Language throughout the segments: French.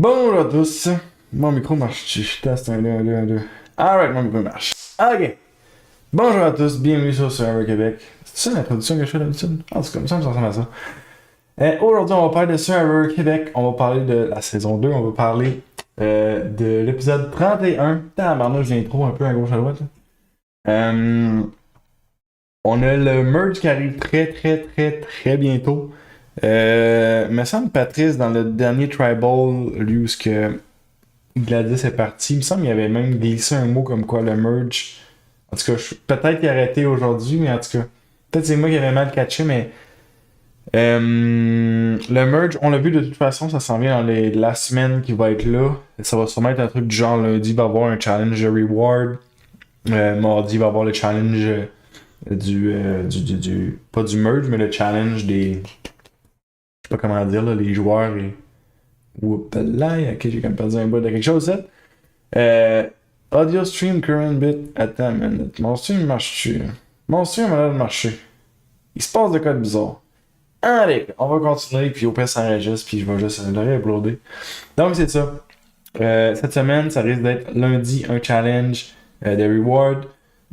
Bonjour à tous. Mon micro marche-tu? Test 1, 2, 1, 2, 1, 2. Alright, mon micro marche. Ok. Bonjour à tous, bienvenue sur Server Québec. C'est ça l'introduction que je fais d'habitude? Ah, c'est comme ça ressemble à ça. Aujourd'hui, on va parler de Server Québec. On va parler de la saison 2. On va parler de l'épisode 31. Tabarnak, je viens trop un peu à gauche à droite. On a le merge qui arrive très bientôt. Me semble Patrice dans le dernier Tribal, lui où ce que Gladys est parti, il me semble qu'il avait même glissé un mot comme quoi le merge. En tout cas, peut-être qu'il a arrêté aujourd'hui, mais en tout cas, peut-être c'est moi qui avais mal catché, mais le merge, on l'a vu de toute façon, ça s'en vient dans la semaine qui va être là. Ça va sûrement être un truc du genre lundi, il va y avoir un challenge de reward. Mardi, il va y avoir le challenge pas du merge, mais le challenge des. Je sais pas comment dire, là, les joueurs et. Oups là, ok, j'ai quand même perdu un bout de quelque chose, ça. Audio stream current bit. Attends une minute. Mon stream marche-tu? Mon stream a l'air de marcher. Il se passe de quoi de bizarre. Allez, on va continuer, puis au pire, ça enregistre, puis je vais juste le réuploader. Donc, c'est ça. Cette semaine, ça risque d'être lundi, un challenge de reward.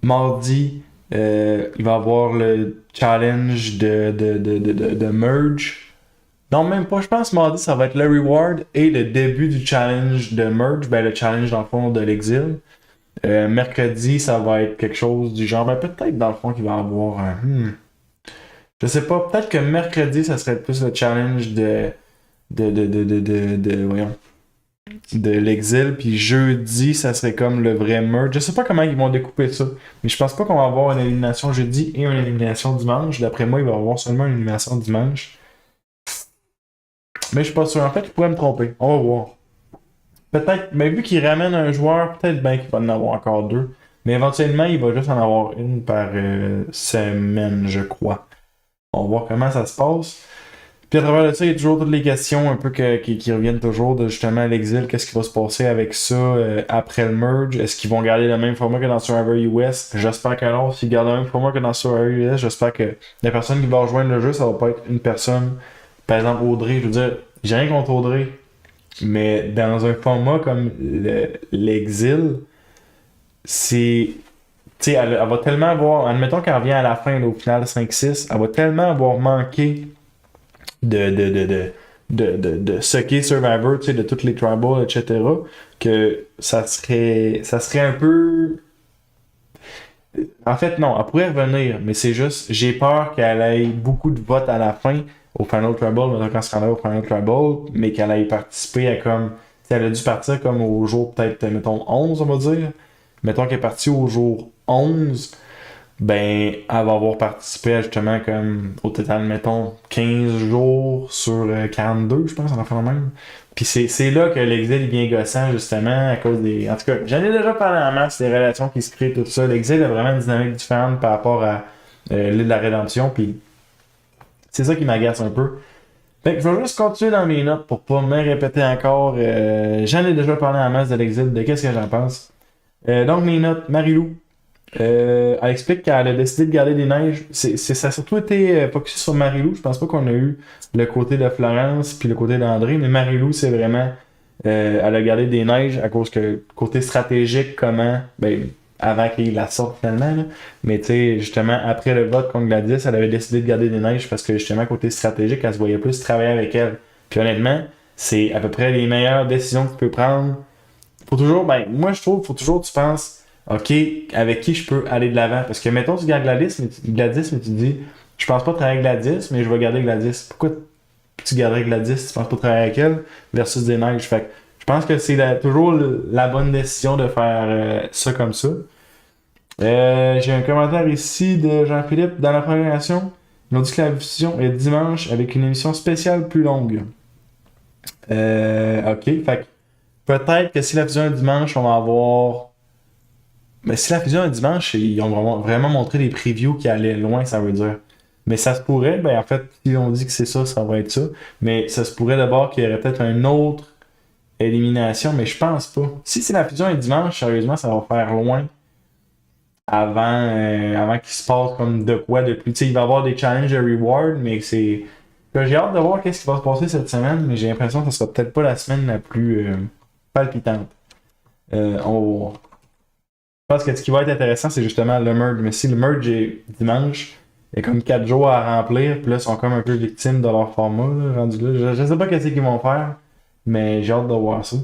Mardi, il va y avoir le challenge de merge. Non, même pas. Je pense mardi, ça va être le reward et le début du challenge de merge. Ben, le challenge, dans le fond, de l'exil. Mercredi, ça va être quelque chose du genre. Ben, peut-être, dans le fond, qu'il va y avoir un. Je sais pas. Peut-être que mercredi, ça serait plus le challenge voyons. De l'exil. Puis jeudi, ça serait comme le vrai merge. Je sais pas comment ils vont découper ça. Mais je pense pas qu'on va avoir une élimination jeudi et une élimination dimanche. D'après moi, il va y avoir seulement une élimination dimanche. Mais je suis pas sûr. En fait, je pourrais me tromper. On va voir. Peut-être, mais vu qu'il ramène un joueur, peut-être bien qu'il va en avoir encore deux. Mais éventuellement, il va juste en avoir une par semaine, je crois. On va voir comment ça se passe. Puis à travers de ça, il y a toujours toutes les questions un peu qui reviennent toujours de justement l'exil. Qu'est-ce qui va se passer avec ça après le merge? Est-ce qu'ils vont garder le même format que dans Survivor US? J'espère que non. S'ils gardent le même format que dans Survivor US, j'espère que la personne qui va rejoindre le jeu, ça va pas être une personne. Par exemple, Audrey, je veux dire, j'ai rien contre Audrey. Mais dans un format comme l'exil, c'est. Tu sais, elle va tellement avoir. Admettons qu'elle revient à la fin, là, au final 5-6, elle va tellement avoir manqué de ce qu'est Survivor, tu sais, de toutes les tribals, etc., que ça serait un peu. En fait, non, elle pourrait revenir, mais c'est juste, j'ai peur qu'elle ait beaucoup de votes à la fin au Final Tribal, maintenant quand elle au Final Tribal, mais qu'elle ait participé à comme. T'sais, elle a dû partir comme au jour peut-être, mettons, 11, on va dire. Mettons qu'elle est partie au jour 11, ben, elle va avoir participé à justement comme au total, mettons, 15 jours sur 42, je pense, on en fait le même. Puis c'est là que l'exil est bien gossant, justement, à cause des. En tout cas, j'en ai déjà parlé en masse, des relations qui se créent, tout ça. L'exil a vraiment une dynamique différente par rapport à l'île de la Rédemption, puis c'est ça qui m'agace un peu. Fait que je vais juste continuer dans mes notes pour pas me répéter encore. J'en ai déjà parlé en masse de l'exil, de qu'est-ce que j'en pense. Donc, mes notes, Marilou. Elle explique qu'elle a décidé de garder des neiges. Ça a surtout été focusé sur Marilou. Je pense pas qu'on a eu le côté de Florence puis le côté d'André, mais Marilou, c'est vraiment. Elle a gardé des neiges à cause que côté stratégique, comment. Ben, avant qu'il la sorte finalement. Là. Mais tu sais, justement, après le vote contre Gladys, elle avait décidé de garder des neiges parce que justement, côté stratégique, elle se voyait plus travailler avec elle. Puis honnêtement, c'est à peu près les meilleures décisions que tu peux prendre. Faut toujours, ben, moi je trouve, faut toujours que tu penses, ok, avec qui je peux aller de l'avant. Parce que mettons, tu gardes Gladys, mais tu te dis, je pense pas travailler avec Gladys, mais je vais garder Gladys. Pourquoi tu garderais Gladys, tu penses pas travailler avec elle, versus des neiges? Fait que je pense que c'est toujours la bonne décision de faire ça comme ça. J'ai un commentaire ici de Jean-Philippe dans la programmation. Ils ont dit que la diffusion est dimanche avec une émission spéciale plus longue. Ok, fait que peut-être que si la fusion est dimanche, on va avoir. Mais si la fusion est dimanche, ils ont vraiment montré des previews qui allaient loin, ça veut dire. Mais ça se pourrait, ben en fait, si on dit que c'est ça, ça va être ça. Mais ça se pourrait d'abord qu'il y aurait peut-être une autre élimination, mais je pense pas. Si c'est la fusion est dimanche, sérieusement, ça va faire loin avant qu'il se passe comme de quoi de plus. Tu sais, il va y avoir des challenges de reward, mais c'est. J'ai hâte de voir qu'est-ce qui va se passer cette semaine, mais j'ai l'impression que ce sera peut-être pas la semaine la plus palpitante. On Je pense que ce qui va être intéressant, c'est justement le merge. Mais si le merge est dimanche, il y a comme 4 jours à remplir, puis là, ils sont comme un peu victimes de leur format, là, rendu là. Je sais pas qu'est-ce qu'ils vont faire, mais j'ai hâte de voir ça.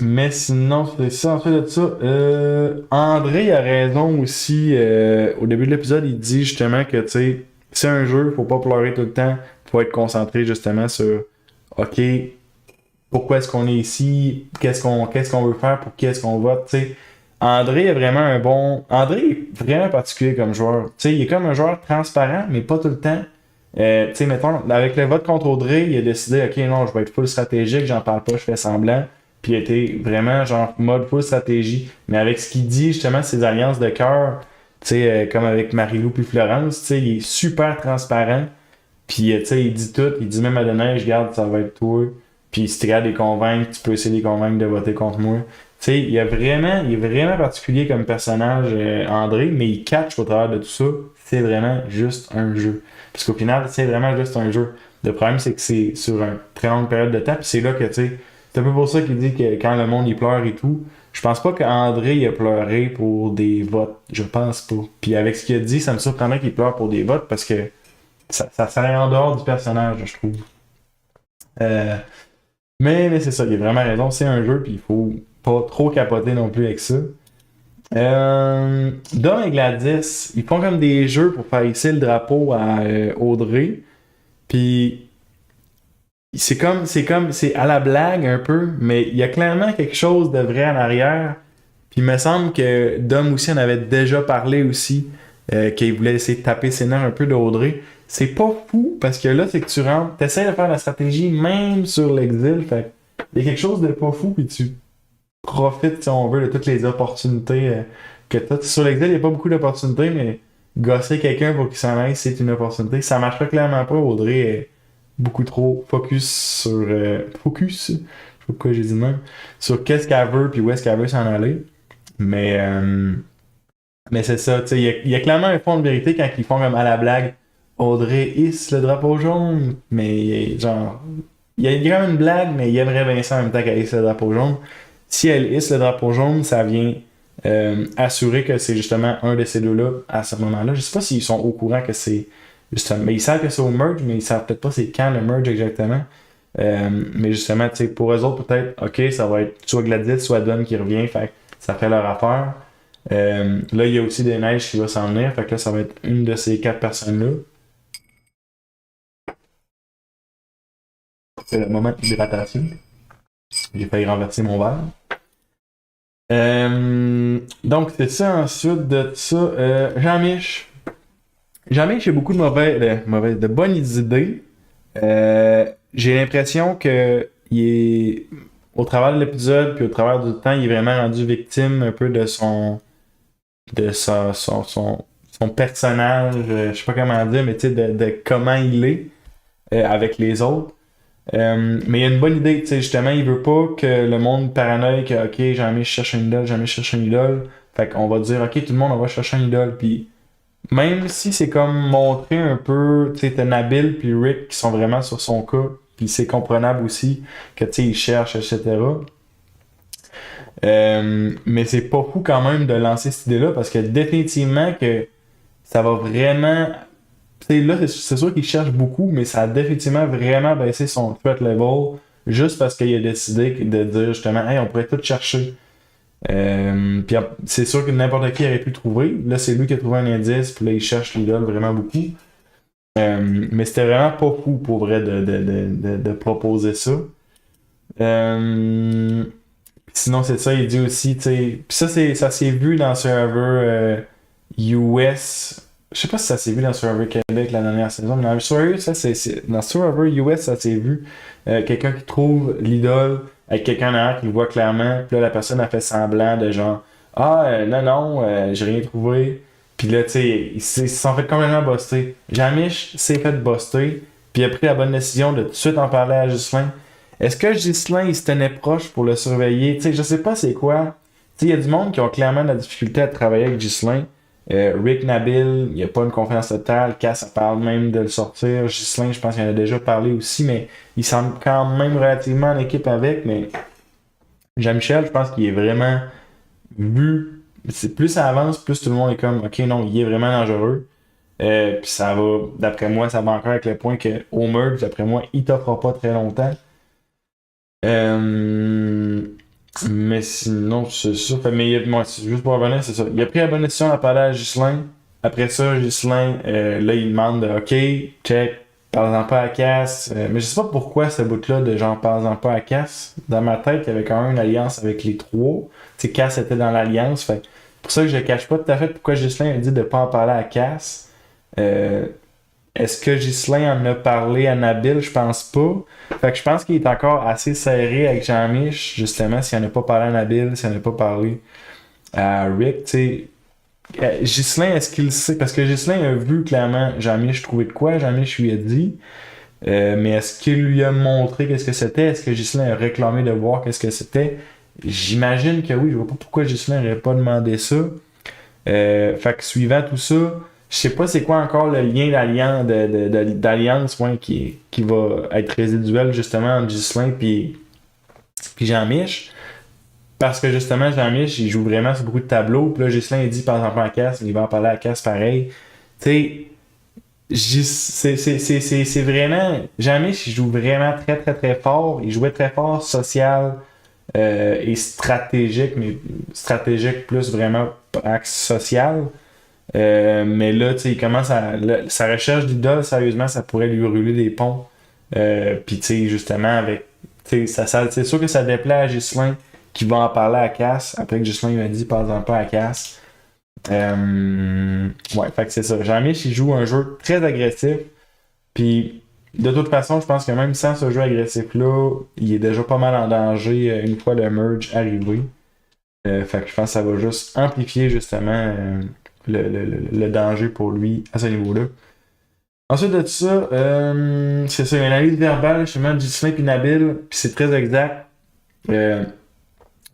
Mais sinon, c'est ça. Ensuite de ça, André a raison aussi. Au début de l'épisode, il dit justement que, tu sais, c'est un jeu, faut pas pleurer tout le temps, faut être concentré justement sur, OK, pourquoi est-ce qu'on est ici, qu'est-ce qu'on veut faire, pour qui est-ce qu'on vote, tu sais. André est vraiment un bon. André est vraiment particulier comme joueur. Tu sais, il est comme un joueur transparent, mais pas tout le temps. Tu sais, mettons, avec le vote contre Audrey, il a décidé, ok, non, je vais être full stratégique, j'en parle pas, je fais semblant. Puis il a été vraiment, genre, mode full stratégie. Mais avec ce qu'il dit, justement, ses alliances de cœur, tu sais, comme avec Marie-Lou puis Florence, tu sais, il est super transparent. Puis, tu sais, il dit tout, il dit même à Deneige, regarde, ça va être toi. Puis si tu regardes les convaincre, tu peux essayer de les convaincre de voter contre moi. Tu sais, il est vraiment particulier comme personnage, André, mais il catch au travers de tout ça. C'est vraiment juste un jeu. Parce qu'au final, c'est vraiment juste un jeu. Le problème, c'est que c'est sur une très longue période de temps, puis c'est là que, tu sais, c'est un peu pour ça qu'il dit que quand le monde, il pleure et tout, je pense pas qu'André, il a pleuré pour des votes. Je pense pas. Puis avec ce qu'il a dit, ça me surprendrait qu'il pleure pour des votes, parce que ça serait en dehors du personnage, je trouve. Euh, mais c'est ça, il a vraiment raison, c'est un jeu, puis il faut pas trop capoter non plus avec ça. Dom et Gladys, ils font comme des jeux pour faire ici le drapeau à Audrey. Puis c'est à la blague un peu, mais il y a clairement quelque chose de vrai en arrière. Puis il me semble que Dom aussi en avait déjà parlé aussi, qu'il voulait essayer de taper ses nerfs un peu d'Audrey. C'est pas fou, parce que là, c'est que tu rentres, t'essaies de faire la stratégie même sur l'exil, fait il y a quelque chose de pas fou, puis tu profites, si on veut, de toutes les opportunités que tu as. Sur l'exil, il n'y a pas beaucoup d'opportunités, mais gosser quelqu'un pour qu'il s'en aille, c'est une opportunité. Ça marcherait clairement pas. Audrey est beaucoup trop focus sur. Focus, je sais pas pourquoi j'ai dit de même. Sur qu'est-ce qu'elle veut, puis où est-ce qu'elle veut s'en aller. Mais c'est ça, tu sais, il y a clairement un fond de vérité quand ils font comme à la blague. Audrey hisse le drapeau jaune, mais genre. Il y a quand même une blague, mais il aimerait Vincent en même temps qu'elle hisse le drapeau jaune. Si elle hisse le drapeau jaune, ça vient assurer que c'est justement un de ces deux-là à ce moment-là. Je sais pas s'ils sont au courant que c'est justement. Mais ils savent que c'est au merge, mais ils savent peut-être pas c'est quand le merge exactement. Mais justement, tu sais, pour eux autres, peut-être, ok, ça va être soit Gladys, soit Don qui revient, fait que ça fait leur affaire. Là, il y a aussi des neiges qui va s'en venir, fait que là, ça va être une de ces 4 personnes-là. C'est le moment d'hydratation. J'ai failli renverser mon verre. Donc, c'est ça. Ensuite de ça, Jean-Mich. Jean-Mich a beaucoup de bonnes idées. J'ai l'impression que il est, au travers de l'épisode, puis au travers du temps, il est vraiment rendu victime un peu de son personnage. Je sais pas comment dire, mais tu sais, de comment il est avec les autres. Mais il y a une bonne idée, tu sais, justement, il veut pas que le monde paranoïe que, ok, jamais je cherche un idole, jamais je cherche un idole. Fait qu'on va dire, ok, tout le monde, on va chercher un idole. Puis même si c'est comme montrer un peu, tu sais, t'as Nabil puis Rick qui sont vraiment sur son cas, puis c'est comprenable aussi que, tu sais, ils cherchent, etc. Mais c'est pas fou quand même de lancer cette idée-là parce que définitivement que ça va vraiment. T'sais, là, c'est sûr qu'il cherche beaucoup, mais ça a définitivement vraiment baissé son threat level juste parce qu'il a décidé de dire justement, hey, on pourrait tout chercher. Puis c'est sûr que n'importe qui aurait pu le trouver. Là, c'est lui qui a trouvé un indice, puis là, il cherche l'idole vraiment beaucoup. Mais c'était vraiment pas fou pour vrai de proposer ça. Sinon, c'est ça, il dit aussi, tu sais. Puis ça s'est vu dans le serveur US. Je sais pas si ça s'est vu dans Survivor Québec la dernière saison, mais dans le Survivor, dans Survivor US, ça s'est vu. Quelqu'un qui trouve l'idole avec quelqu'un derrière qui le voit clairement, puis là, la personne a fait semblant de genre ah, non, j'ai rien trouvé. Puis là, tu sais, ils se sont fait complètement buster. Jean-Mich s'est fait buster, puis il a pris la bonne décision de tout de suite en parler à Ghislain. Est-ce que Ghislain, il se tenait proche pour le surveiller? Tu sais, je sais pas c'est quoi. Tu sais, il y a du monde qui ont clairement de la difficulté à travailler avec Ghislain. Rick Nabil, il n'y a pas une confiance totale. Cass, ça parle même de le sortir. Ghislain, je pense qu'il en a déjà parlé aussi, mais il semble quand même relativement en équipe avec. Mais Jean-Michel, je pense qu'il est vraiment vu. Plus ça avance, plus tout le monde est comme, ok, non, il est vraiment dangereux. Puis ça va, d'après moi, ça va encore avec le point que Homer, d'après moi, il t'offre pas très longtemps. Mais sinon, c'est ça. Mais moi, juste pour revenir, c'est ça. Il a pris la bonne décision à parler à Ghislain. Après ça, Ghislain, là, il demande OK, check, parle-en pas à Cass. Mais je sais pas pourquoi ce bout-là de genre parle-en pas à Cass. Dans ma tête, il y avait quand même une alliance avec les trois. Tu sais, Cass était dans l'alliance. Fait pour ça que je ne cache pas tout à fait pourquoi Ghislain a dit de pas en parler à Cass. Est-ce que Ghislain en a parlé à Nabil? Je pense pas. Fait que je pense qu'il est encore assez serré avec Jean-Mich, justement, s'il n'en a pas parlé à Nabil, s'il n'en a pas parlé à Rick, tu sais. Ghislain, est-ce qu'il sait? Parce que Ghislain a vu clairement Jean-Mich trouver de quoi, Jean-Mich lui a dit. Mais est-ce qu'il lui a montré qu'est-ce que c'était? Est-ce que Ghislain a réclamé de voir qu'est-ce que c'était? J'imagine que oui, je vois pas pourquoi Ghislain n'aurait pas demandé ça. Fait que suivant tout ça, je sais pas c'est quoi encore le lien d'alliance qui va être résiduel justement entre Ghislain puis Jean-Mich. Parce que justement, Jean-Mich, il joue vraiment sur beaucoup de tableaux. Puis là, Ghislain, il dit par exemple à Cass, il va en parler à Cass pareil. Tu sais, c'est vraiment. Jean-Mich, il joue vraiment très très très fort. Il jouait très fort social et stratégique, mais stratégique plus vraiment axe social. Mais là, tu sais, il commence sa recherche d'idole, sérieusement, ça pourrait lui brûler des ponts. Puis, tu sais, justement, avec. Tu sais, c'est sûr que ça déplaît à Ghislain qui va en parler à Cass. Après que Ghislain lui a dit, parle-en pas à Cass. Ouais, fait que c'est ça. Jean-Mich, il joue un jeu très agressif. Puis, de toute façon, je pense que même sans ce jeu agressif-là, il est déjà pas mal en danger une fois le merge arrivé. Fait que je pense que ça va juste amplifier, justement. Le danger pour lui à ce niveau-là. Ensuite de ça, c'est ça, une analyse verbale justement de Ghislain et Nabil, puis c'est très exact.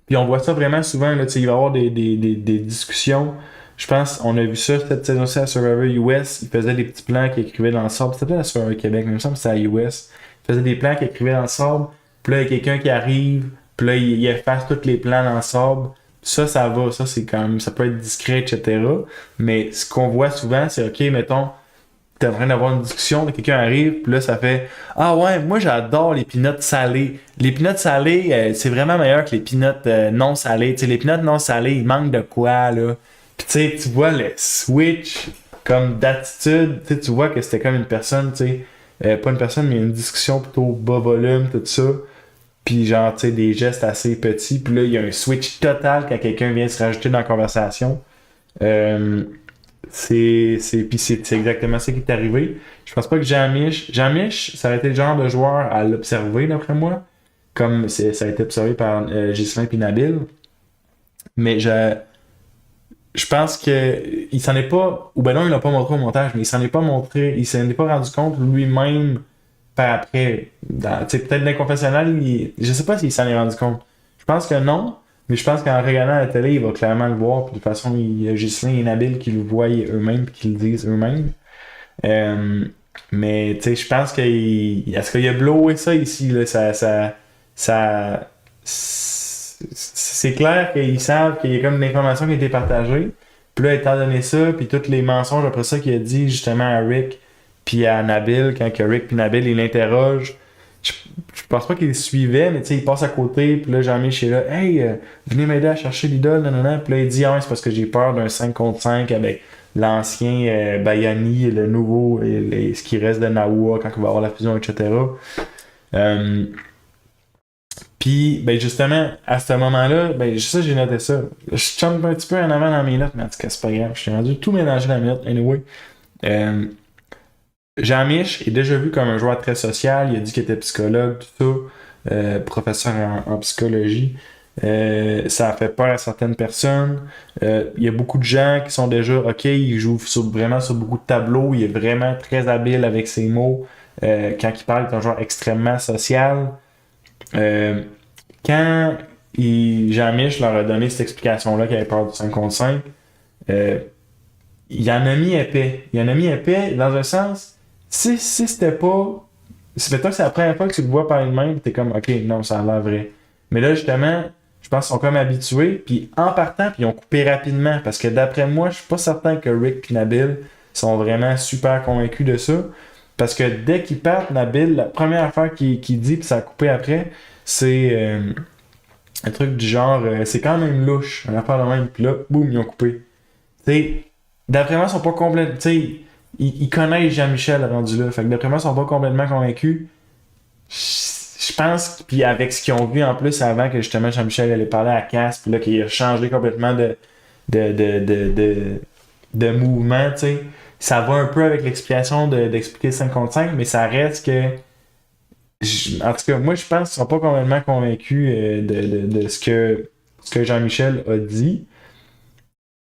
Puis on voit ça vraiment souvent, là, il va y avoir des discussions. Je pense on a vu ça cette saison-ci à Survivor US. Il faisait des petits plans qu'il écrivait dans le sable. C'était pas à Survivor Québec, mais il me semble que c'était à US. Il faisait des plans qu'il écrivait dans le sable. Puis là, il y a quelqu'un qui arrive. Puis là, il efface tous les plans dans le sable. Ça va, ça c'est quand même, ça peut être discret, etc. Mais ce qu'on voit souvent, c'est OK, mettons, t'es en train d'avoir une discussion, quelqu'un arrive, puis là ça fait ah ouais, moi j'adore les peanuts salés. Les peanuts salés, c'est vraiment meilleur que les peanuts non salés. T'sais, les peanuts non salés, il manque de quoi là. Puis tu sais, tu vois le switch comme d'attitude, tu vois que c'était comme une personne, pas une personne, mais une discussion plutôt bas volume, tout ça. Puis genre, tu sais, des gestes assez petits. Puis là, il y a un switch total quand quelqu'un vient se rajouter dans la conversation. Puis c'est exactement ça qui est arrivé. Je pense pas que Jean-Mich, ça aurait été le genre de joueur à l'observer, d'après moi. Comme ça a été observé par Ghislain et Nabil. Mais je pense que il s'en est pas, ou ben non, il l'a pas montré au montage, mais il s'en est pas montré, il s'en est pas rendu compte lui-même par après. Peut-être dans le confessionnal, je sais pas s'il s'en est rendu compte. Je pense que non, mais je pense qu'en regardant la télé, il va clairement le voir. Puis de toute façon, il y a Ghislain et Nabil qui le voient eux-mêmes et qui le disent eux-mêmes. Mais tu sais, je pense est-ce qu'il a blowé ça ici, là, c'est clair qu'ils savent qu'il y a comme une information qui a été partagée. Puis là, étant donné ça, puis tous les mensonges après ça qu'il a dit justement à Rick puis à Nabil, quand que Rick puis Nabil, il l'interroge, je pense pas qu'il le suivait, mais tu sais, il passe à côté, puis là, Jean-Mich est là, hey, venez m'aider à chercher l'idole, nanana. Puis là, il dit, ah, c'est parce que j'ai peur d'un 5 contre 5 avec l'ancien Bayani et le nouveau, ce qui reste de Naoua quand il va avoir la fusion, etc. Puis, ben justement, à ce moment-là, ben ça, j'ai noté ça. Je chante un petit peu en avant dans mes notes, mais en tout cas, c'est pas grave. Je suis rendu tout mélangé dans mes notes. Anyway. Jean-Mich est déjà vu comme un joueur très social. Il a dit qu'il était psychologue, tout ça. Professeur en psychologie. Ça a fait peur à certaines personnes. Il y a beaucoup de gens qui sont déjà, OK, il joue vraiment sur beaucoup de tableaux. Il est vraiment très habile avec ses mots. Quand il parle, il est un joueur extrêmement social. Quand Jean-Mich leur a donné cette explication-là qu'il avait peur du 5 contre 5, il en a mis épais. Il en a mis épais dans un sens, si c'était pas. Si mettons que c'est la première fois que tu le vois parler de même, t'es comme, ok, non, ça a l'air vrai. Mais là, justement, je pense qu'ils sont comme habitués, puis en partant, puis ils ont coupé rapidement, parce que d'après moi, je suis pas certain que Rick et Nabil sont vraiment super convaincus de ça. Parce que dès qu'ils partent, Nabil, la première affaire qu'il dit, puis ça a coupé après, c'est un truc du genre, c'est quand même louche, une affaire de même, puis là, boum, ils ont coupé. Tu sais, d'après moi, ils sont pas complètement. Tu sais, ils connaissent Jean-Michel rendu là. Fait que d'après moi, ils sont pas complètement convaincus. Je pense, puis avec ce qu'ils ont vu en plus avant que justement Jean-Michel allait parler à Cass, puis là qu'il a changé complètement de, de, de, de, de mouvement, tu sais, ça va un peu avec l'explication d'expliquer 5 contre 5, mais ça reste que. En tout cas, moi je pense qu'ils sont pas complètement convaincus de ce que Jean-Michel a dit.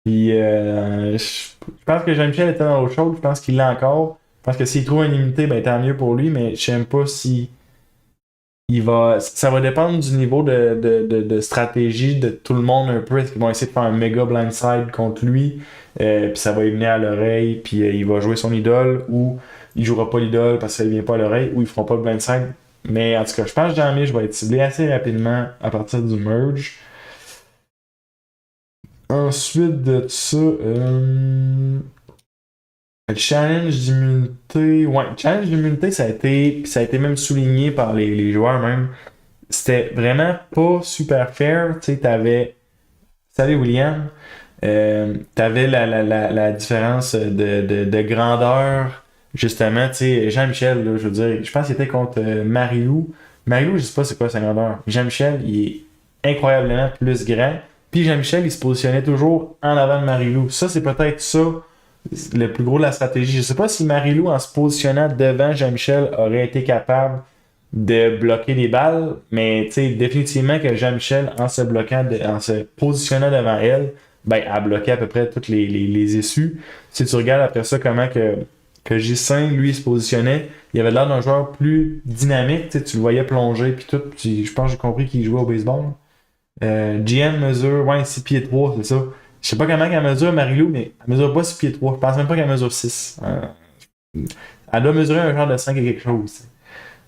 Puis je pense que Jean-Michel était dans l'autre chose, je pense qu'il l'a encore. Je pense que s'il trouve une immunité, ben tant mieux pour lui, mais je sais pas si ça va dépendre du niveau de stratégie de tout le monde un peu. Est-ce qu'ils vont essayer de faire un méga blindside contre lui, puis ça va lui venir à l'oreille, puis il va jouer son idole, ou il jouera pas l'idole parce que ça lui vient pas à l'oreille, ou ils feront pas le blindside. Mais en tout cas, je pense que Jean-Mi, va être ciblé assez rapidement à partir du merge. Ensuite de ça, le challenge d'immunité. Ouais, le challenge d'immunité, ça a été même souligné par les joueurs même. C'était vraiment pas super fair. Tu sais, t'avais. Salut William. T'avais la différence de grandeur. Justement, tu sais, Jean-Michel, là, je veux dire, je pense qu'il était contre Marilou. Marilou, je sais pas c'est quoi sa grandeur. Jean-Michel, il est incroyablement plus grand. Puis Jean-Michel, il se positionnait toujours en avant de Marilou. Ça, c'est peut-être ça, le plus gros de la stratégie. Je sais pas si Marilou, en se positionnant devant Jean-Michel, aurait été capable de bloquer les balles, mais tu sais, définitivement que Jean-Michel, en se bloquant, en se positionnant devant elle, ben, a bloqué à peu près toutes les issues. Si tu regardes après ça comment que J5, lui, se positionnait, il avait l'air d'un joueur plus dynamique, tu le voyais plonger puis tout, puis je pense que j'ai compris qu'il jouait au baseball. GM mesure, ouais, 6 pieds 3, c'est ça. Je sais pas comment elle mesure Marilou, mais elle mesure pas 6 pieds 3. Je pense même pas qu'elle mesure 6. Elle doit mesurer un genre de 5 et quelque chose.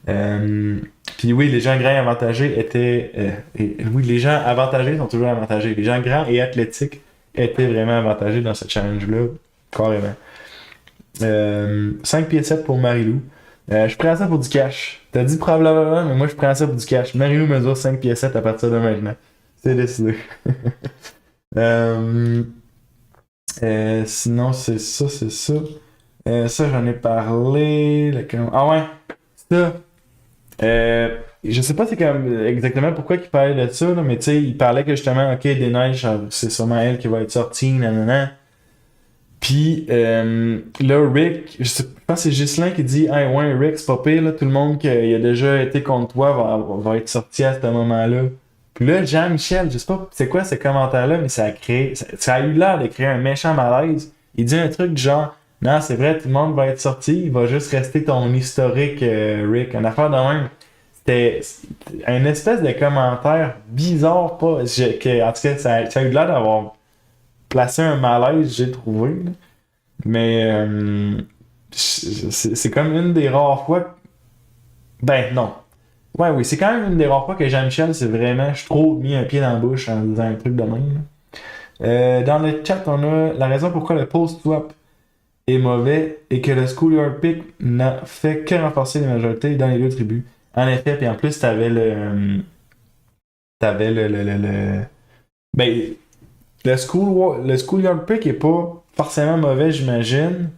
Euh, Puis oui, les gens grands et avantagés étaient. Oui, les gens avantagés sont toujours avantagés. Les gens grands et athlétiques étaient vraiment avantagés dans ce challenge-là, carrément. 5 pieds 7 pour Marilou. Je prends ça pour du cash. T'as dit probablement, mais moi je prends ça pour du cash. Marilou mesure 5 pieds 7 à partir de maintenant. C'est décidé. Euh, Sinon, c'est ça, c'est ça. Ça, j'en ai parlé. Ah ouais, ça. Je sais pas c'est comme exactement pourquoi il parlait de ça, là, mais tu sais, il parlait que justement, ok, des neiges, c'est sûrement elle qui va être sortie, nanana. Puis là, Rick, je pense que c'est Ghislain qui dit, hey, ouais, Rick, c'est pas pire, là, tout le monde qui a déjà été contre toi va être sorti à ce moment-là. Puis là, Jean-Michel, je sais pas c'est quoi ce commentaire-là, mais ça a eu l'air de créer un méchant malaise. Il dit un truc du genre, non, c'est vrai, tout le monde va être sorti, il va juste rester ton historique, Rick. Une affaire de même. C'était un espèce de commentaire bizarre, pas, en tout cas, ça a eu l'air d'avoir placé un malaise, j'ai trouvé. Là. Mais c'est comme une des rares fois. Ben non. Ouais, oui, c'est quand même une des rares fois que Jean-Michel s'est vraiment, je trouve, mis un pied dans la bouche en disant un truc de même. Dans le chat, on a la raison pourquoi le post-swap est mauvais et que le schoolyard pick n'a fait que renforcer les majorités dans les deux tribus. En effet, puis en plus, t'avais ben, le schoolyard pick est pas forcément mauvais, j'imagine.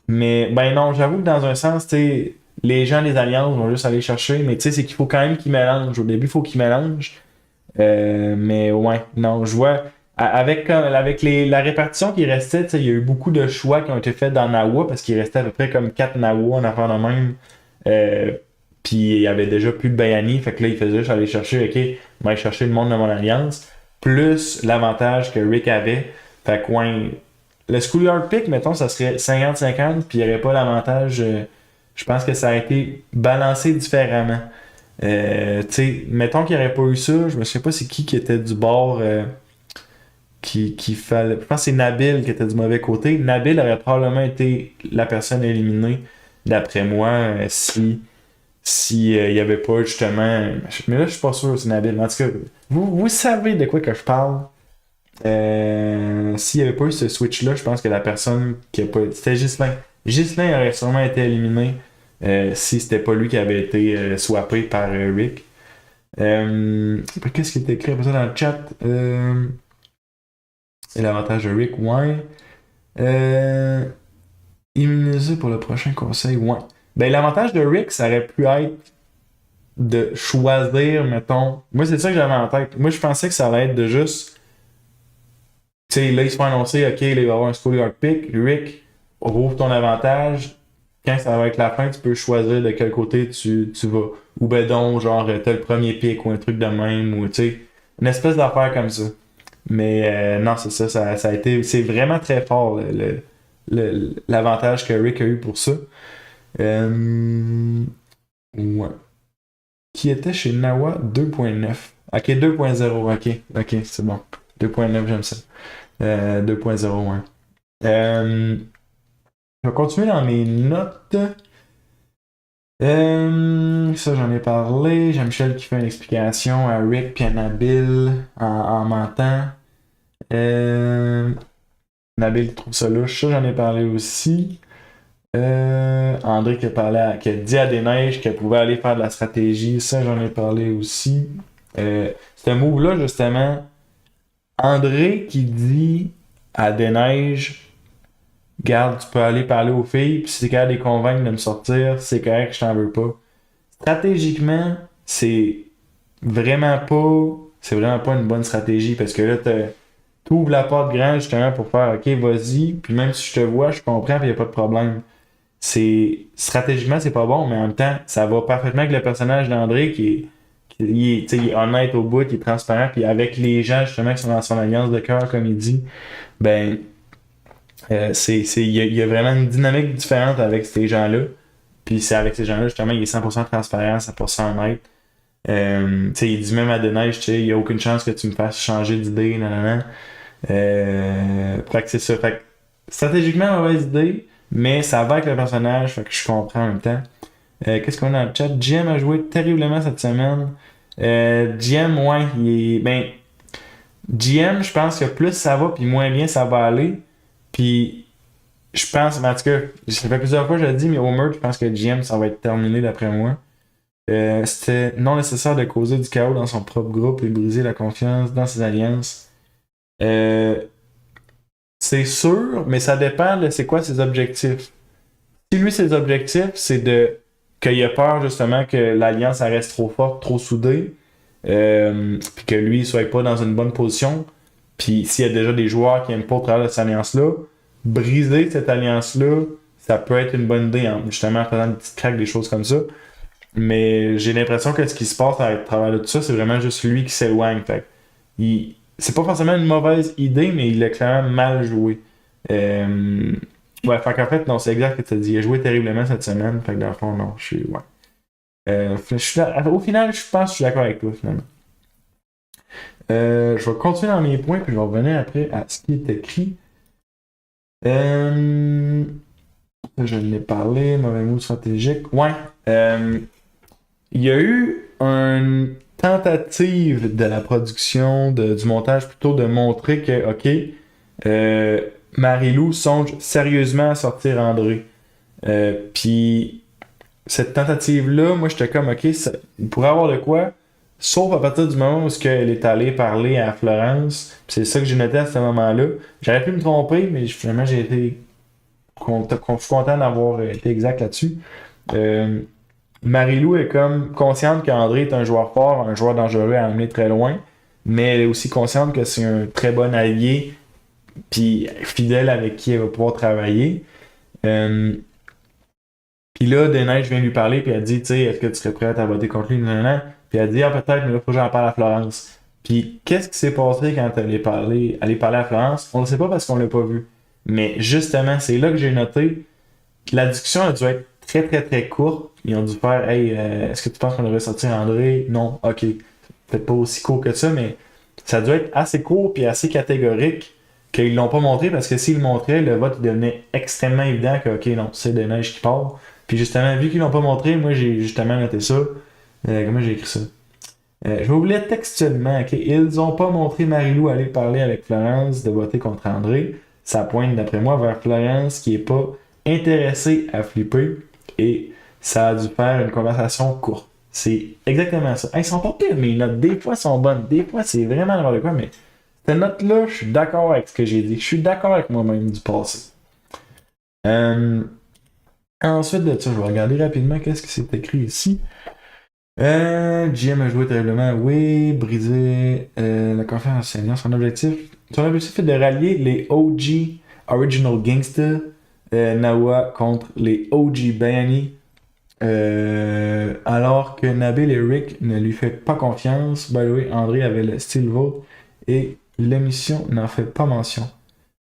Mais ben non, j'avoue que dans un sens, tu sais, les gens des alliances vont juste aller chercher, mais tu sais, c'est qu'il faut quand même qu'ils mélangent. Au début, il faut qu'ils mélangent. Mais ouais, non, je vois. Avec la répartition qui restait, tu sais, il y a eu beaucoup de choix qui ont été faits dans Nawa parce qu'il restait à peu près comme 4 Nawa en affaire de même. Puis il y avait déjà plus de Bayani, fait que là, il faisait juste aller chercher, ok, on va aller chercher le monde de mon alliance, plus l'avantage que Rick avait. Fait que ouais, le schoolyard pick, mettons, ça serait 50-50, puis il n'y aurait pas l'avantage. Je pense que ça a été balancé différemment. Tu sais, mettons qu'il n'y aurait pas eu ça, je me souviens pas c'est qui était du bord. qu'il fallait. Je pense que c'est Nabil qui était du mauvais côté. Nabil aurait probablement été la personne éliminée, d'après moi, si il n'y avait pas justement. Mais là, je suis pas sûr que c'est Nabil. En tout cas, vous savez de quoi que je parle. S'il n'y avait pas eu ce switch-là, je pense que la personne qui a pas. C'était Ghislain. Ghislain aurait sûrement été éliminé si c'était pas lui qui avait été swappé par Rick. Qu'est-ce qui était écrit après ça dans le chat? Et l'avantage de Rick, ouais. Immunisé pour le prochain conseil, ouais. Ben, l'avantage de Rick, ça aurait pu être de choisir, mettons. Moi, c'est ça que j'avais en tête. Moi, je pensais que ça allait être de juste. Tu sais, là, ils se font annoncer, ok, là, il va y avoir un schoolyard pick. Rick, rouvre ton avantage. Quand ça va être la fin, tu peux choisir de quel côté tu vas. Ou ben donc, genre, t'as le premier pick ou un truc de même, ou tu sais, une espèce d'affaire comme ça. Mais non, c'est ça, ça a été. C'est vraiment très fort l'avantage que Rick a eu pour ça. Ouais. Qui était chez Nawa 2.9. Ok, 2.0, ok, c'est bon. 2.9, j'aime ça. 2.0, ouais. Je vais continuer dans mes notes. Ça, j'en ai parlé. Jean-Michel qui fait une explication à Rick puis à Nabil en mentant. Nabil trouve ça louche. Ça, j'en ai parlé aussi. André qui a dit à Des-Neiges qu'elle pouvait aller faire de la stratégie. Ça, j'en ai parlé aussi. Ce move-là, justement, André qui dit à Des-Neiges, garde, tu peux aller parler aux filles, puis si t'es capable de les convaincre de me sortir, c'est correct, je t'en veux pas. Stratégiquement, c'est vraiment pas une bonne stratégie parce que là, t'ouvres la porte grande justement pour faire ok, vas-y, puis même si je te vois, je comprends, puis y a pas de problème. Stratégiquement, c'est pas bon, mais en même temps, ça va parfaitement avec le personnage d'André il est honnête au bout, il est transparent, puis avec les gens justement qui sont dans son alliance de cœur, comme il dit, ben il y a vraiment une dynamique différente avec ces gens-là. Puis c'est avec ces gens-là, justement, il est 100% transparent, 100% honnête. Il dit même à Des-Neiges, il n'y a aucune chance que tu me fasses changer d'idée, nanana. Fait que c'est ça. Fait que, stratégiquement, mauvaise idée, mais ça va avec le personnage, fait que je comprends en même temps. Qu'est-ce qu'on a dans le chat? GM a joué terriblement cette semaine. GM, ouais, GM, je pense que plus ça va, puis moins bien ça va aller. Puis, je pense, mais en tout cas, ça fait plusieurs fois que je le dis, mais Homer, je pense que GM, ça va être terminé d'après moi. C'était non nécessaire de causer du chaos dans son propre groupe et briser la confiance dans ses alliances. C'est sûr, mais ça dépend de c'est quoi ses objectifs. Si lui, ses objectifs, c'est qu'il a peur justement que l'alliance elle reste trop forte, trop soudée, puis que lui, il soit pas dans une bonne position. Puis s'il y a déjà des joueurs qui n'aiment pas au travers de cette alliance-là, briser cette alliance-là, ça peut être une bonne idée, hein, justement en faisant des petites craques, des choses comme ça. Mais j'ai l'impression que ce qui se passe à travers de tout ça, c'est vraiment juste lui qui s'éloigne. Fait c'est pas forcément une mauvaise idée, mais il a clairement mal joué. Ouais, fait qu'en fait, non, c'est exact ce que tu as dit. Il a joué terriblement cette semaine. Fait que dans le fond, non, je suis. Ouais. Au final, je pense que je suis d'accord avec toi, finalement. Je vais continuer dans mes points, puis je vais revenir après à ce qui est écrit. Je l'ai parlé, mauvais mot stratégique. Ouais. Il y a eu une tentative de la production, du montage plutôt, de montrer que, ok, Marie-Lou songe sérieusement à sortir André. Puis cette tentative-là, moi j'étais comme, ok, il pourrait avoir de quoi, sauf à partir du moment où elle est allée parler à Florence. Puis c'est ça que j'ai noté à ce moment-là. J'aurais pu me tromper, mais finalement j'ai été je suis content d'avoir été exact là-dessus. Marie-Lou est comme consciente qu'André est un joueur fort, un joueur dangereux à amener très loin, mais elle est aussi consciente que c'est un très bon allié, puis fidèle avec qui elle va pouvoir travailler. Puis là, Des-Neiges vient lui parler, puis elle dit, tu sais, est-ce que tu serais prête à voter contre lui? Non. Puis elle dit, ah peut-être, mais là, faut que j'en parle à Florence. Puis qu'est-ce qui s'est passé quand elle est parler à Florence? On ne le sait pas parce qu'on l'a pas vu. Mais justement, c'est là que j'ai noté que la discussion a dû être très très très courte. Ils ont dû faire, hey, est-ce que tu penses qu'on devrait sortir André? Non, ok. Peut-être pas aussi court que ça, mais ça doit être assez court puis assez catégorique qu'ils l'ont pas montré parce que s'ils le montraient, le vote devenait extrêmement évident que, ok, non, c'est des neiges qui part. Puis justement, vu qu'ils l'ont pas montré, moi j'ai justement noté ça. Comment j'ai écrit ça? Je vais vous lire textuellement, ok? Ils ont pas montré Marie-Lou aller parler avec Florence de voter contre André. Ça pointe, d'après moi, vers Florence qui est pas intéressée à flipper et ça a dû faire une conversation courte. C'est exactement ça. Hey, ils sont pas pires, mes notes. Des fois, sont bonnes. Des fois, c'est vraiment n'importe quoi, mais cette note-là, je suis d'accord avec ce que j'ai dit. Je suis d'accord avec moi-même du passé. Ensuite de ça, je vais regarder rapidement qu'est-ce qui s'est écrit ici. GM a joué terriblement, oui, brisé la conférence enseignant. Son objectif est de rallier les OG Original Gangsta Nawa contre les OG Bayani. Alors que Nabil et Rick ne lui fait pas confiance. By the way, André avait le style vote et l'émission n'en fait pas mention.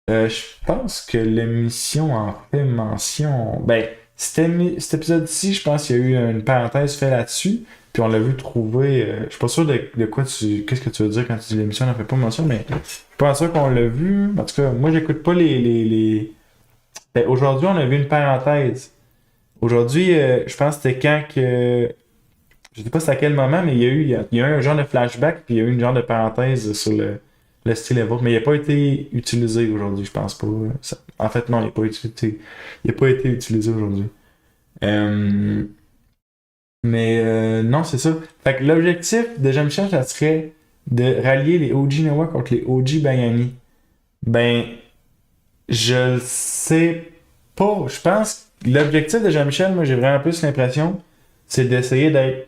Je pense que l'émission en fait mention. Ben, cet épisode-ci, je pense qu'il y a eu une parenthèse faite là-dessus. Puis on l'a vu trouver. Je suis pas sûr de quoi qu'est-ce que tu veux dire quand tu dis l'émission n'en fait pas mention, mais je suis pas sûr qu'on l'a vu. En tout cas, moi j'écoute pas les... Ben, aujourd'hui, on a vu une parenthèse. Aujourd'hui, je pense que c'était quand que. Je sais pas c'est à quel moment, mais il y a eu un genre de flashback, puis il y a eu une genre de parenthèse sur le style évoque, mais il n'a pas été utilisé aujourd'hui, je pense pas. En fait, non, il n'a pas été utilisé aujourd'hui. Mais non, c'est ça. Fait que l'objectif de Jean-Michel, ça serait de rallier les OG Noah contre les OG Bayani. Ben, je le sais pas. Je pense que l'objectif de Jean-Michel, moi j'ai vraiment plus l'impression, c'est d'essayer d'être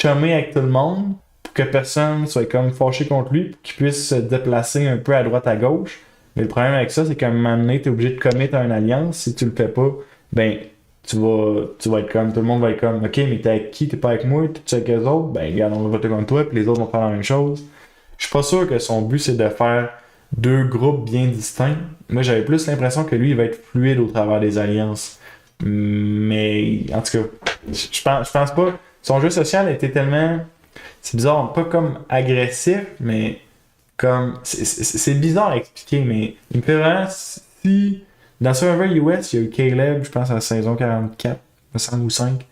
chumé avec tout le monde pour que personne soit comme fâché contre lui, pour qu'il puisse se déplacer un peu à droite à gauche. Mais le problème avec ça, c'est qu'à un moment donné, t'es obligé de commettre à une alliance. Si tu le fais pas, ben tu vas être comme, tout le monde va être comme, ok, mais t'es avec qui, t'es pas avec moi, t'es avec les autres, ben regarde, on va voter contre toi, puis les autres vont faire la même chose. Je suis pas sûr que son but c'est de faire deux groupes bien distincts. Moi j'avais plus l'impression que lui il va être fluide au travers des alliances. Mais en tout cas, je pense pas. Son jeu social était tellement. C'est bizarre, pas comme agressif, mais comme. C'est bizarre à expliquer, mais il me fait vraiment. Si. Dans Survivor US, il y a eu Caleb, je pense, à la saison 44, me semble, ou 5.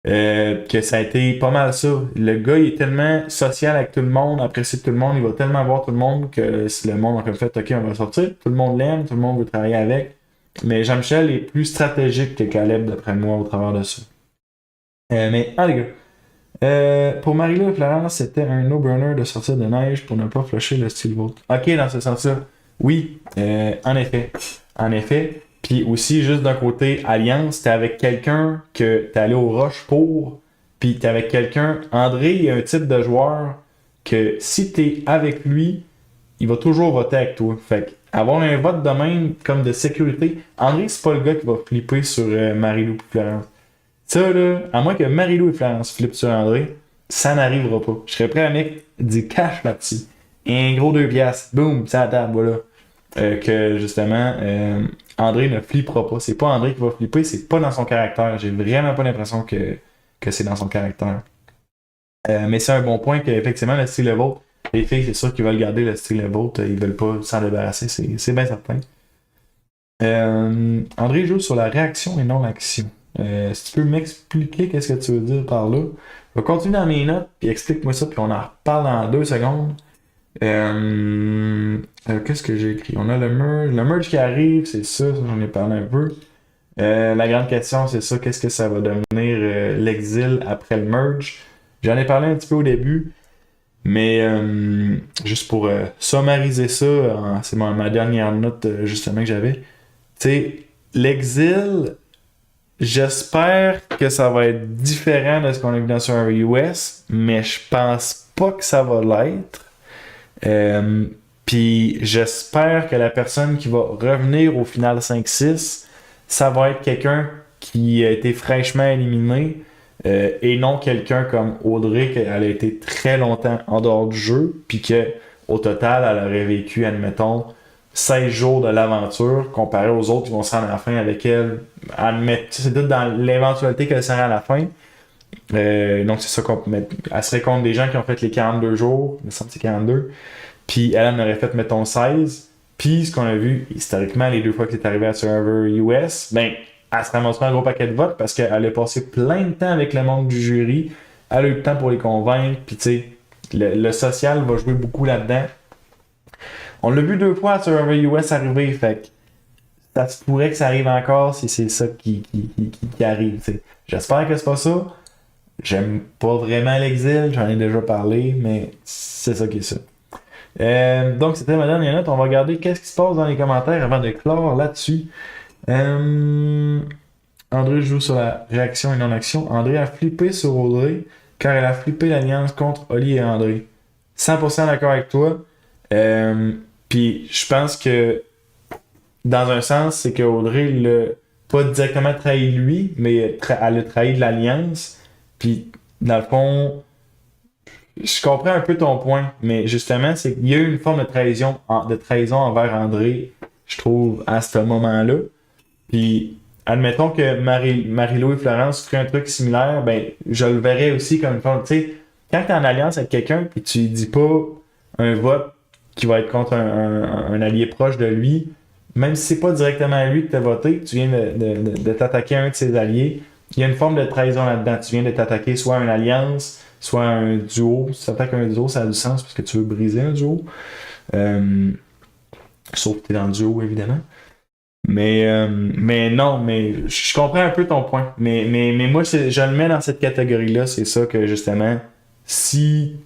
Que ça a été pas mal ça. Le gars, il est tellement social avec tout le monde, apprécie tout le monde, il va tellement voir tout le monde que si le monde a comme fait, ok, on va sortir, tout le monde l'aime, tout le monde veut travailler avec. Mais Jean-Michel est plus stratégique que Caleb, d'après moi, au travers de ça. Mais, les gars. Pour Marie-Lou et Florence, c'était un no-burner de sortir de neige pour ne pas flusher le style vote. Ok, dans ce sens-là. Oui, en effet. En effet. Puis aussi, juste d'un côté, Alliance, t'es avec quelqu'un que t'es allé au rush pour, puis t'es avec quelqu'un. André, il y a un type de joueur que si t'es avec lui, il va toujours voter avec toi. Fait que avoir un vote de même comme de sécurité, André, c'est pas le gars qui va flipper sur Marie-Lou et Florence. Ça, là, à moins que Marie-Lou et Florence flippent sur André, ça n'arrivera pas. Je serais prêt à mettre du cash là-dessus. Un gros 2 piastres. Boum, ça table, voilà. Que justement, André ne flippera pas. C'est pas André qui va flipper, c'est pas dans son caractère. J'ai vraiment pas l'impression que c'est dans son caractère. Mais c'est un bon point qu'effectivement, le style vote, les filles, c'est sûr qu'ils veulent garder le style vote. Ils veulent pas s'en débarrasser, c'est bien certain. André joue sur la réaction et non l'action. Si tu peux m'expliquer qu'est-ce que tu veux dire par là. Je vais continuer dans mes notes, puis explique-moi ça, puis on en reparle dans 2 secondes. Qu'est-ce que j'ai écrit? On a le merge. Le merge qui arrive, c'est ça, j'en ai parlé un peu. La grande question, c'est ça, qu'est-ce que ça va devenir l'exil après le merge? J'en ai parlé un petit peu au début, mais juste pour summariser ça, c'est ma dernière note justement que j'avais. Tu sais, l'exil, j'espère que ça va être différent de ce qu'on a vu dans Survivor US, mais je pense pas que ça va l'être. Puis j'espère que la personne qui va revenir au final 5-6, ça va être quelqu'un qui a été fraîchement éliminé et non quelqu'un comme Audrey, qu'elle a été très longtemps en dehors du jeu, puis qu'au total, elle aurait vécu, admettons, 16 jours de l'aventure, comparé aux autres qui vont se rendre à la fin avec elle. C'est tout dans l'éventualité qu'elle sera à la fin. Donc, c'est ça qu'on peut mettre. Elle serait contre des gens qui ont fait les 42 jours. Il me semble que c'est 42. Puis elle en aurait fait, mettons, 16. Puis ce qu'on a vu, historiquement, les deux fois que c'est arrivé à Survivor US, ben, elle se ramassera un gros paquet de votes parce qu'elle a passé plein de temps avec le membre du jury. Elle a eu le temps pour les convaincre. Puis tu sais, le social va jouer beaucoup là-dedans. On l'a vu deux fois à Survivor US arriver, fait que ça se pourrait que ça arrive encore si c'est ça qui arrive. T'sais. J'espère que c'est pas ça. J'aime pas vraiment l'exil, j'en ai déjà parlé, mais c'est ça qui est ça. Donc c'était ma dernière note. On va regarder qu'est-ce qui se passe dans les commentaires avant de clore là-dessus. André joue sur la réaction et non-action. André a flippé sur Audrey car elle a flippé l'alliance contre Oli et André. 100% d'accord avec toi. Puis je pense que dans un sens, c'est que Audrey l'a pas directement trahi lui, mais elle a trahi de l'alliance. Puis dans le fond, je comprends un peu ton point, mais justement, c'est qu'il y a eu une forme de trahison envers André, je trouve, à ce moment-là. Puis, admettons que Marie-Lou et Florence feraient un truc similaire, ben, je le verrais aussi comme une forme, tu sais, quand t'es en alliance avec quelqu'un, puis tu lui dis pas un vote qui va être contre un allié proche de lui, même si c'est pas directement lui que t'as voté, tu viens de t'attaquer à un de ses alliés, il y a une forme de trahison là-dedans. Tu viens de t'attaquer soit à une alliance, soit à un duo. Si tu attaques un duo, ça a du sens parce que tu veux briser un duo. Sauf que tu es dans le duo, évidemment. Mais non, mais je comprends un peu ton point. Mais moi, je le mets dans cette catégorie-là. C'est ça que, justement, si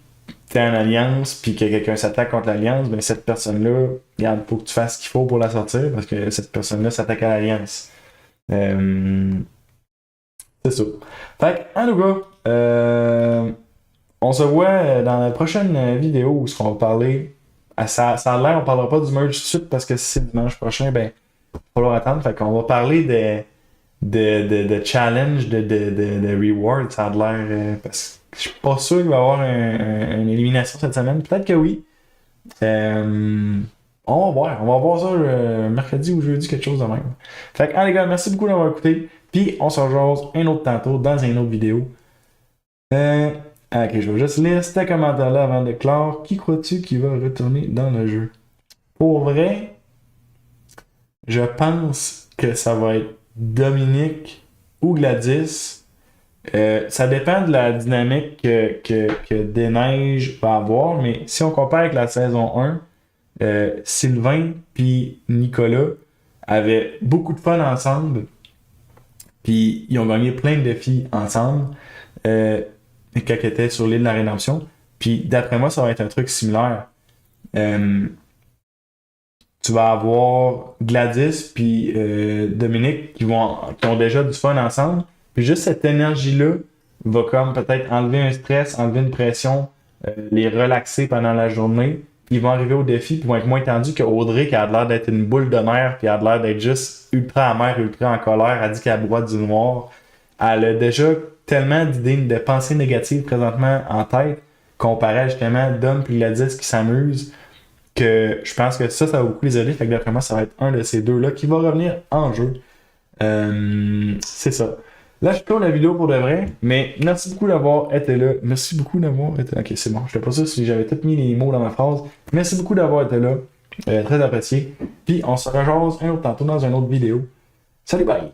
tu es en alliance puis que quelqu'un s'attaque contre l'alliance, ben cette personne-là, regarde, faut que tu fasses ce qu'il faut pour la sortir parce que cette personne-là s'attaque à l'alliance. C'est ça. Fait que, en tout cas, on se voit dans la prochaine vidéo où on va parler. Ça a l'air, on parlera pas du merge tout de suite parce que si c'est dimanche prochain, ben, il va falloir attendre. Fait qu'on va parler de challenge, de reward. Ça a l'air. Parce que je suis pas sûr qu'il va y avoir une élimination cette semaine. Peut-être que oui. On va voir. On va voir ça mercredi ou jeudi, quelque chose de même. Fait que, les gars, merci beaucoup d'avoir écouté. Puis on se rejoint un autre tantôt dans une autre vidéo. Ok, je vais juste lire ce commentaire-là avant de clore. Qui crois-tu qui va retourner dans le jeu? Pour vrai, je pense que ça va être Dominique ou Gladys. Ça dépend de la dynamique que Des-Neiges va avoir, mais si on compare avec la saison 1, Sylvain puis Nicolas avaient beaucoup de fun ensemble. Puis ils ont gagné plein de défis ensemble quand ils étaient sur l'île de la Rédemption. Puis d'après moi, ça va être un truc similaire. Tu vas avoir Gladys puis Dominique qui ont déjà du fun ensemble. Puis juste cette énergie-là va comme peut-être enlever un stress, enlever une pression, les relaxer pendant la journée. Puis ils vont arriver au défi puis vont être moins tendus que Audrey qui a l'air d'être une boule de nerfs puis a l'air d'être juste ultra amère, ultra en colère. Elle dit qu'elle boit du noir. Elle a déjà tellement d'idées, de pensées négatives présentement en tête comparé à justement Dom puis Gladys qui s'amusent que je pense que ça va beaucoup les aider. Fait que d'après moi, ça va être un de ces deux-là qui va revenir en jeu. C'est ça. Là, je clôt la vidéo pour de vrai, mais merci beaucoup d'avoir été là. Merci beaucoup d'avoir été là. Ok, c'est bon. Je ne sais pas ça si j'avais tout mis les mots dans ma phrase. Merci beaucoup d'avoir été là. Très apprécié. Puis, on se rejoint un autre tantôt dans une autre vidéo. Salut, bye!